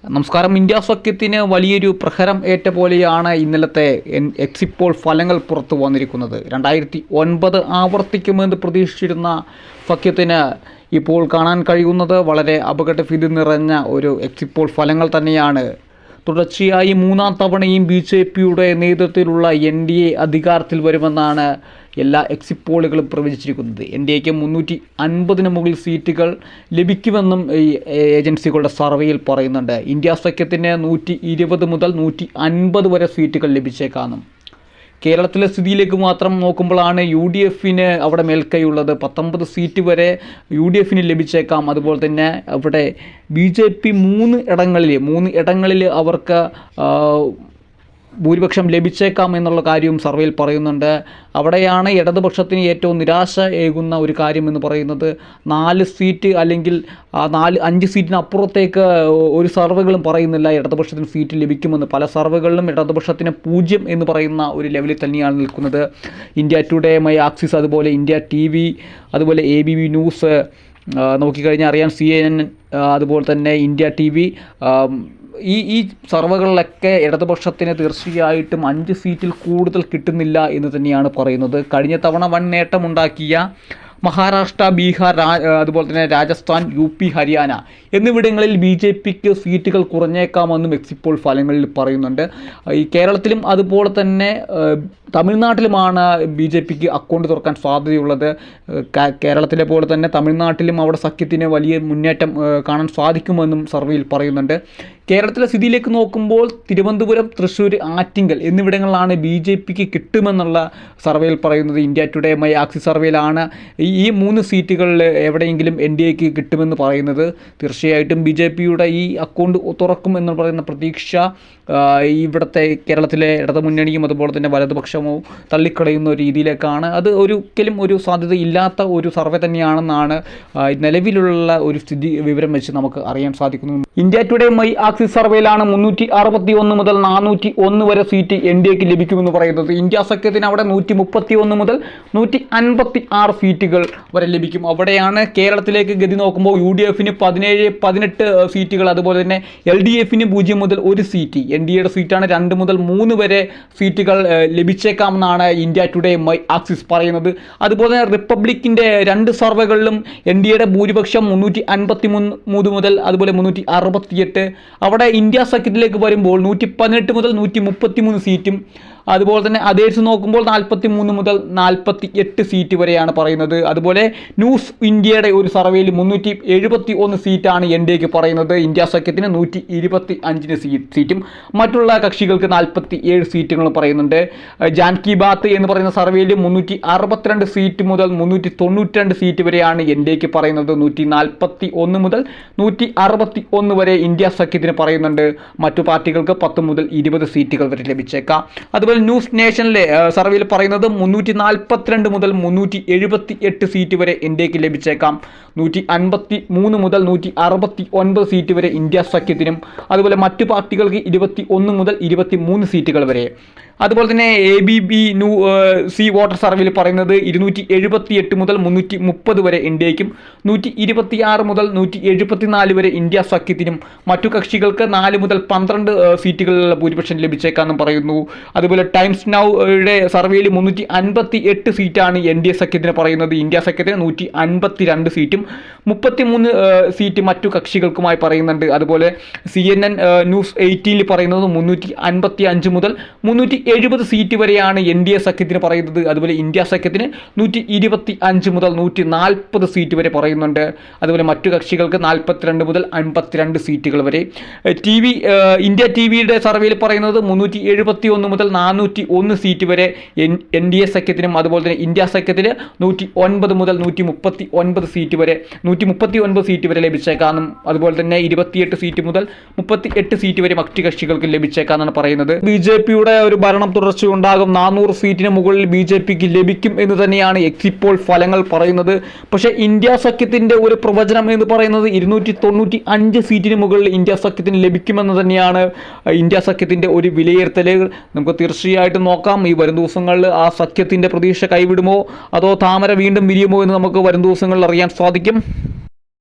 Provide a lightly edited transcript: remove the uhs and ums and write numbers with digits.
നമസ്കാരം. ഇന്ത്യ സഖ്യത്തിന് വലിയൊരു പ്രഹരം ഏറ്റ പോലെയാണ് ഇന്നലത്തെ എക്സിറ്റ് പോൾ ഫലങ്ങൾ പുറത്തു വന്നിരിക്കുന്നത്. 2009 ആവർത്തിക്കുമെന്ന് പ്രതീക്ഷിച്ചിരുന്ന സഖ്യത്തിന് ഇപ്പോൾ കാണാൻ കഴിയുന്നത് വളരെ അപകടഭീതി നിറഞ്ഞ ഒരു എക്സിറ്റ് പോൾ ഫലങ്ങൾ തന്നെയാണ്. തുടർച്ചയായി മൂന്നാം തവണയും BJPയുടെ നേതൃത്വത്തിലുള്ള NDA അധികാരത്തിൽ വരുമെന്നാണ് എല്ലാ എക്സിറ്റ് പോളുകളും പ്രവചിച്ചിരിക്കുന്നത്. NDAക്ക് 350 മുകളിൽ സീറ്റുകൾ ലഭിക്കുമെന്നും ഈ ഏജൻസികളുടെ സർവേയിൽ പറയുന്നുണ്ട്. ഇന്ത്യ സഖ്യത്തിന് 120 മുതൽ 150 വരെ സീറ്റുകൾ ലഭിച്ചേക്കാമെന്നും. കേരളത്തിലെ സ്ഥിതിയിലേക്ക് മാത്രം നോക്കുമ്പോഴാണ് UDFന് അവിടെ മേൽക്കൈയുള്ളത്. 19 സീറ്റ് വരെ UDFന് ലഭിച്ചേക്കാം. അതുപോലെ തന്നെ അവിടെ BJP 3 ഇടങ്ങളിൽ അവർക്ക് ഭൂരിപക്ഷം ലഭിച്ചേക്കാം എന്നുള്ള കാര്യവും സർവേയിൽ പറയുന്നുണ്ട്. അവിടെയാണ് ഇടതുപക്ഷത്തിന് ഏറ്റവും നിരാശ ഏകുന്ന ഒരു കാര്യം എന്ന് പറയുന്നത്. 4 സീറ്റ് അല്ലെങ്കിൽ 5 സീറ്റിനപ്പുറത്തേക്ക് ഒരു സർവേകളും പറയുന്നില്ല ഇടതുപക്ഷത്തിന് സീറ്റ് ലഭിക്കുമെന്ന്. പല സർവേകളിലും ഇടതുപക്ഷത്തിന് 0 എന്ന് പറയുന്ന ഒരു ലെവലിൽ തന്നെയാണ് നിൽക്കുന്നത്. ഇന്ത്യ ടുഡേ, മൈ ആക്സിസ്, അതുപോലെ ഇന്ത്യ TV, അതുപോലെ ABP ന്യൂസ് നോക്കിക്കഴിഞ്ഞാൽ അറിയാം, CNN, അതുപോലെ തന്നെ ഇന്ത്യ TV, ഈ സർവേകളിലൊക്കെ ഇടതുപക്ഷത്തിന് തീർച്ചയായിട്ടും 5 സീറ്റിൽ കൂടുതൽ കിട്ടുന്നില്ല എന്ന് തന്നെയാണ് പറയുന്നത്. കഴിഞ്ഞ തവണ വൻ നേട്ടമുണ്ടാക്കിയ മഹാരാഷ്ട്ര, ബീഹാർ, അതുപോലെ തന്നെ രാജസ്ഥാൻ, UP, ഹരിയാന എന്നിവിടങ്ങളിൽ BJPക്ക് സീറ്റുകൾ കുറഞ്ഞേക്കാമെന്നും എക്സിറ്റ് പോൾ ഫലങ്ങളിൽ പറയുന്നുണ്ട്. ഈ കേരളത്തിലും അതുപോലെ തന്നെ തമിഴ്നാട്ടിലുമാണ് BJPക്ക് അക്കൗണ്ട് തുറക്കാൻ സാധ്യതയുള്ളത്. കേരളത്തിലെ പോലെ തന്നെ തമിഴ്നാട്ടിലും അവിടെ സഖ്യത്തിന് വലിയ മുന്നേറ്റം കാണാൻ സാധിക്കുമെന്നും സർവേയിൽ പറയുന്നുണ്ട്. കേരളത്തിലെ സ്ഥിതിയിലേക്ക് നോക്കുമ്പോൾ തിരുവനന്തപുരം, തൃശ്ശൂർ, ആറ്റിങ്ങൽ എന്നിവിടങ്ങളിലാണ് BJPക്ക് കിട്ടുമെന്നുള്ള സർവേയിൽ പറയുന്നത്. ഇന്ത്യ ടുഡേ, മൈ ആക്സിസ് സർവേയിലാണ് ഈ 3 സീറ്റുകളിൽ എവിടെയെങ്കിലും NDAക്ക് കിട്ടുമെന്ന് പറയുന്നത്. തീർച്ചയായിട്ടും BJPയുടെ ഈ അക്കൗണ്ട് തുറക്കും എന്ന് പറയുന്ന പ്രതീക്ഷ ഇവിടുത്തെ കേരളത്തിലെ ഇടതുമുന്നണിയും അതുപോലെ തന്നെ വലതുപക്ഷമോ തള്ളിക്കളയുന്ന രീതിയിലേക്കാണ്. അത് ഒരിക്കലും ഒരു സാധ്യത ഇല്ലാത്ത ഒരു സർവേ തന്നെയാണെന്നാണ് നിലവിലുള്ള ഒരു സ്ഥിതി വിവരം വെച്ച് നമുക്ക് അറിയാൻ സാധിക്കുന്നത്. ഇന്ത്യ ടുഡേ, മൈ ആക്സിസ് സർവേയിലാണ് 361 മുതൽ 401 വരെ സീറ്റ് NDAക്ക് ലഭിക്കുമെന്ന് പറയുന്നത്. ഇന്ത്യ സഖ്യത്തിന് അവിടെ 131 മുതൽ 156 സീറ്റുകൾ വരെ ലഭിക്കും. അവിടെയാണ് കേരളത്തിലേക്ക് ഗതി നോക്കുമ്പോൾ UDFന് 17-18 സീറ്റുകൾ, അതുപോലെ തന്നെ LDFന് 0 മുതൽ 1 സീറ്റ്, NDAയുടെ സീറ്റാണ് 2 മുതൽ 3 വരെ സീറ്റുകൾ ലഭിച്ചേക്കാമെന്നാണ് ഇന്ത്യ ടുഡേ, മൈ ആക്സിസ് പറയുന്നത്. അതുപോലെ തന്നെ റിപ്പബ്ലിക്കിൻ്റെ 2 സർവേകളിലും NDAയുടെ ഭൂരിപക്ഷം 353 മുതൽ അതുപോലെ 368. അവിടെ ഇന്ത്യ സഖ്യത്തിലേക്ക് വരുമ്പോൾ 118 മുതൽ 133 സീറ്റും, അതുപോലെ തന്നെ അതേഴ്സ് നോക്കുമ്പോൾ 43 മുതൽ 48 സീറ്റ് വരെയാണ് പറയുന്നത്. അതുപോലെ ന്യൂസ് ഇന്ത്യയുടെ ഒരു സർവേയിൽ 371 സീറ്റാണ് NDAക്ക് പറയുന്നത്. ഇന്ത്യ സഖ്യത്തിന് 125 സീറ്റും മറ്റുള്ള കക്ഷികൾക്ക് 47 സീറ്റുകളും പറയുന്നുണ്ട്. ജാൻ കി ബാത്ത് എന്ന് പറയുന്ന സർവേയിൽ 362 സീറ്റ് മുതൽ 392 സീറ്റ് വരെയാണ് NDAക്ക് പറയുന്നത്. 141 മുതൽ 161 വരെ ഇന്ത്യ സഖ്യത്തിന് പറയുന്നുണ്ട്. മറ്റു പാർട്ടികൾക്ക് 10 മുതൽ 20 സീറ്റുകൾ വരെ ലഭിച്ചേക്കാം. അതുപോലെ ന്യൂസ് നേഷനിലെ സർവേയിൽ പറയുന്നത് 342 മുതൽ 378 സീറ്റ് വരെ NDAക്ക് ലഭിച്ചേക്കാം. 153 മുതൽ 169 സീറ്റ് വരെ ഇന്ത്യ സഖ്യത്തിനും, അതുപോലെ മറ്റു പാർട്ടികൾക്ക് 21 മുതൽ 23 സീറ്റുകൾ വരെ. അതുപോലെ തന്നെ ABP വോട്ടർ സർവേയിൽ പറയുന്നത് 278 മുതൽ 330 വരെ NDAക്കും, 126 മുതൽ 174 വരെ ഇന്ത്യ സഖ്യത്തിനും, മറ്റു കക്ഷികൾക്ക് 4 മുതൽ 12 സീറ്റുകളിലുള്ള ഭൂരിപക്ഷം ലഭിച്ചേക്കാമെന്നും പറയുന്നു. അതുപോലെ ടൈംസ് നൗയുടെ സർവേയിൽ 358 സീറ്റാണ് NDA സഖ്യത്തിന് പറയുന്നത്. ഇന്ത്യ സഖ്യത്തിന് 152 സീറ്റും 33 സീറ്റ് മറ്റു കക്ഷികൾക്കുമായി പറയുന്നുണ്ട്. അതുപോലെ CNN ന്യൂസ് 18 പറയുന്നത് 355 മുതൽ 370 സീറ്റ് വരെയാണ് NDA സഖ്യത്തിന് പറയുന്നത്. അതുപോലെ ഇന്ത്യ സഖ്യത്തിന് 125 മുതൽ 140 സീറ്റ് വരെ പറയുന്നുണ്ട്. അതുപോലെ മറ്റു കക്ഷികൾക്ക് 42 മുതൽ 52 സീറ്റുകൾ വരെ. ഇന്ത്യ TVയുടെ സർവേയിൽ പറയുന്നത് 371 മുതൽ 401 സീറ്റ് വരെ NDA സഖ്യത്തിനും, അതുപോലെ തന്നെ ഇന്ത്യ സഖ്യത്തിന് 109 മുതൽ 139 സീറ്റ് വരെ 139 സീറ്റ് വരെ ലഭിച്ചേക്കാമെന്നും, അതുപോലെ തന്നെ 28 സീറ്റ് മുതൽ 38 സീറ്റ് വരെ മറ്റു കക്ഷികൾക്ക് ലഭിച്ചേക്കാമെന്നാണ് പറയുന്നത്. BJPയുടെ ഒരു ഭരണം തുടർച്ചയുണ്ടാകും. 400 സീറ്റിന് മുകളിൽ BJPക്ക് ലഭിക്കും എന്ന് തന്നെയാണ് എക്സിറ്റ് പോൾ ഫലങ്ങൾ പറയുന്നത്. പക്ഷേ ഇന്ത്യ സഖ്യത്തിൻ്റെ ഒരു പ്രവചനം എന്ന് പറയുന്നത് 295 സീറ്റിന് മുകളിൽ ഇന്ത്യ സഖ്യത്തിന് ലഭിക്കുമെന്ന് തന്നെയാണ് ഇന്ത്യ സഖ്യത്തിൻ്റെ ഒരു വിലയിരുത്തൽ. നമുക്ക് തീർച്ചയായിട്ടും നോക്കാം ഈ വരും ദിവസങ്ങളിൽ ആ സഖ്യത്തിൻ്റെ പ്രതീക്ഷ കൈവിടുമോ അതോ താമര വീണ്ടും വിരിയുമോ എന്ന് നമുക്ക് വരും ദിവസങ്ങളിൽ അറിയാൻ സാധിക്കും.